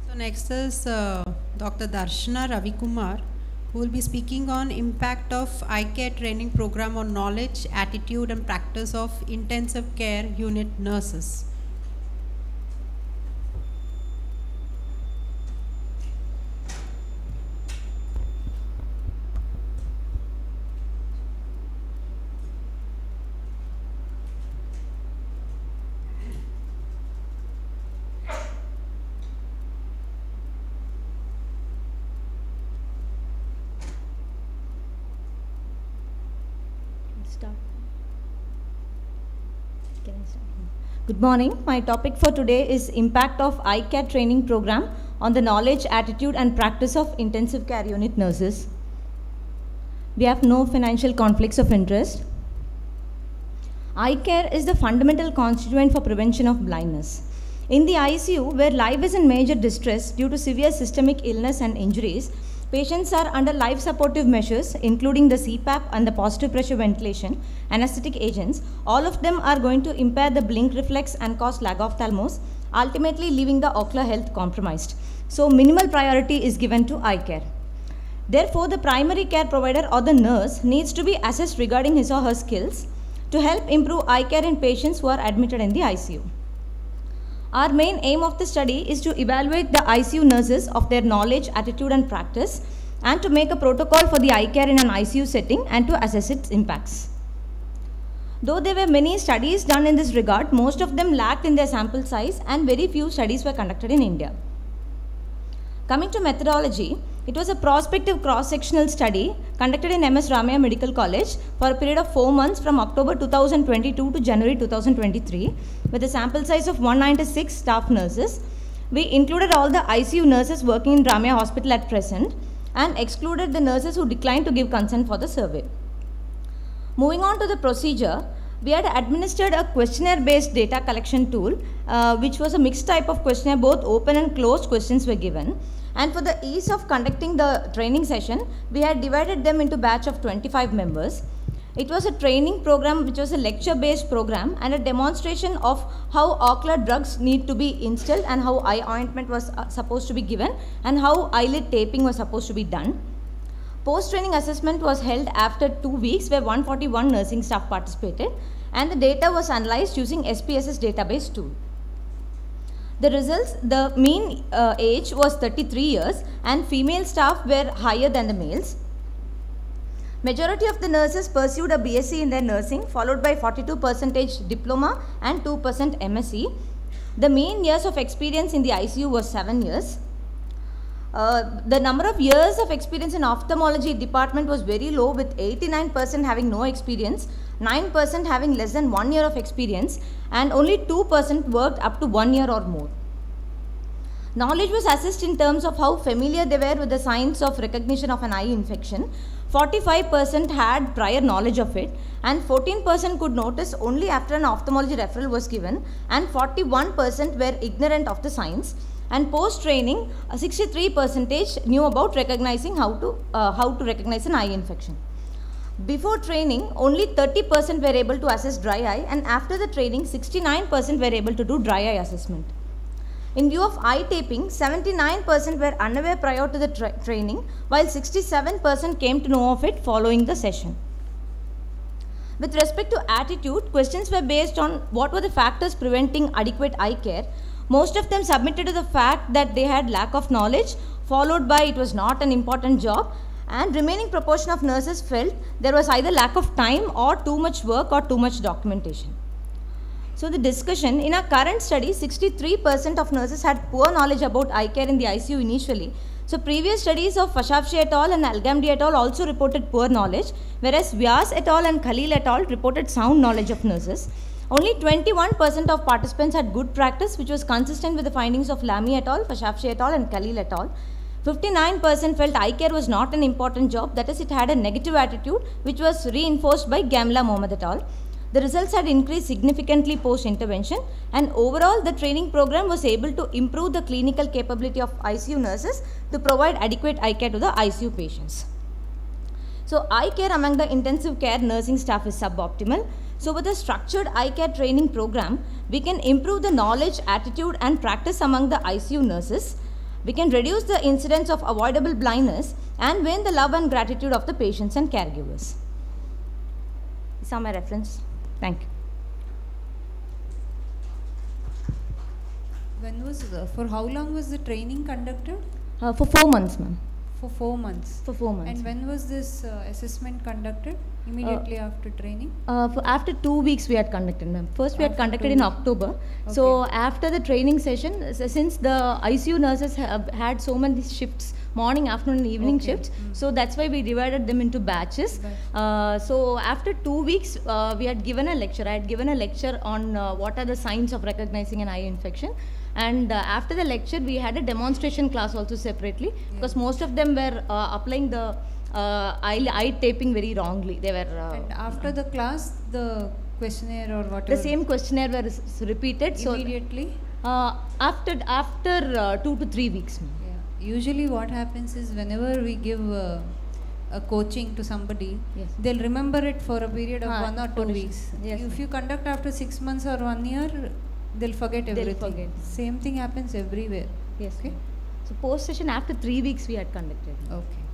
So next is Dr. Darshana Ravikumar, who will be speaking on impact of Eyecare training program on knowledge, attitude and practice of intensive care unit nurses. Good morning. My topic for today is impact of Eyecare training program on the knowledge, attitude and practice of intensive care unit nurses. We have no financial conflicts of interest. Eyecare is the fundamental constituent for prevention of blindness. In the ICU, where life is in major distress due to severe systemic illness and injuries, patients are under life supportive measures, including the CPAP and the positive pressure ventilation, anesthetic agents. All of them are going to impair the blink reflex and cause lag of ophthalmos, ultimately leaving the ocular health compromised. So minimal priority is given to eye care. Therefore, the primary care provider or the nurse needs to be assessed regarding his or her skills to help improve eye care in patients who are admitted in the ICU. Our main aim of the study is to evaluate the ICU nurses of their knowledge, attitude and practice, and to make a protocol for the eye care in an ICU setting and to assess its impacts. Though there were many studies done in this regard, most of them lacked in their sample size and very few studies were conducted in India. Coming to methodology, it was a prospective cross-sectional study conducted in MS Ramaiah Medical College for a period of 4 months from October 2022 to January 2023 with a sample size of 196 staff nurses. We included all the ICU nurses working in Ramaiah Hospital at present and excluded the nurses who declined to give consent for the survey. Moving on to the procedure, we had administered a questionnaire-based data collection tool, which was a mixed type of questionnaire. Both open and closed questions were given. And for the ease of conducting the training session, we had divided them into a batch of 25 members. It was a training program which was a lecture-based program and a demonstration of how ocular drugs need to be instilled and how eye ointment was supposed to be given and how eyelid taping was supposed to be done. Post-training assessment was held after 2 weeks where 141 nursing staff participated and the data was analyzed using SPSS database tool. The results, the mean age was 33 years and female staff were higher than the males. Majority of the nurses pursued a BSc in their nursing, followed by 42% diploma and 2% MSc. The mean years of experience in the ICU was 7 years. The number of years of experience in ophthalmology department was very low, with 89% having no experience, 9% having less than 1 year of experience, and only 2% worked up to 1 year or more. Knowledge was assessed in terms of how familiar they were with the signs of recognition of an eye infection. 45% had prior knowledge of it, and 14% could notice only after an ophthalmology referral was given, and 41% were ignorant of the signs. And post-training, 63% knew about recognizing how to recognize an eye infection. Before training, only 30% were able to assess dry eye, and after the training, 69% were able to do dry eye assessment. In view of eye taping, 79% were unaware prior to the training, while 67% came to know of it following the session. With respect to attitude, questions were based on what were the factors preventing adequate eye care. Most of them submitted to the fact that they had lack of knowledge, followed by it was not an important job, and remaining proportion of nurses felt there was either lack of time or too much work or too much documentation. So the discussion, in our current study, 63% of nurses had poor knowledge about eye care in the ICU initially. So previous studies of Fashafshi et al. And Algamdi et al. Also reported poor knowledge, whereas Vyas et al. And Khalil et al. Reported sound knowledge of nurses. Only 21% of participants had good practice, which was consistent with the findings of Lamy et al., Fashafshi et al. And Khalil et al. 59% felt eye care was not an important job, that is, it had a negative attitude, which was reinforced by Gamla Mohammed et al. The results had increased significantly post-intervention, and overall the training program was able to improve the clinical capability of ICU nurses to provide adequate eye care to the ICU patients. So eye care among the intensive care nursing staff is suboptimal. So with a structured eye care training program, we can improve the knowledge, attitude and practice among the ICU nurses. We can reduce the incidence of avoidable blindness and win the love and gratitude of the patients and caregivers. These are my reference. Thank you. When was for how long was the training conducted? For 4 months, ma'am. For 4 months. For 4 months. And when was this assessment conducted? Immediately after training? After 2 weeks we had conducted, ma'am. First we had After conducted 2 in weeks. October. Okay. So after the training session, since the ICU nurses have had so many shifts, morning, afternoon and evening Okay. shifts, so that's why we divided them into batches. So after 2 weeks we had given a lecture. I had given a lecture on what are the signs of recognizing an eye infection. And after the lecture, we had a demonstration class also separately, because most of them were applying the eye taping very wrongly. They were. And after the class, the questionnaire or whatever? The same questionnaire was repeated. Immediately? So after 2 to 3 weeks. Yeah. Usually what happens is whenever we give a coaching to somebody, Yes. they'll remember it for a period of 1 or 2 weeks. Yes, If you conduct after 6 months or 1 year, they'll forget everything. forget. Same thing happens everywhere. Yes. Okay. So post session after 3 weeks we had conducted. Okay.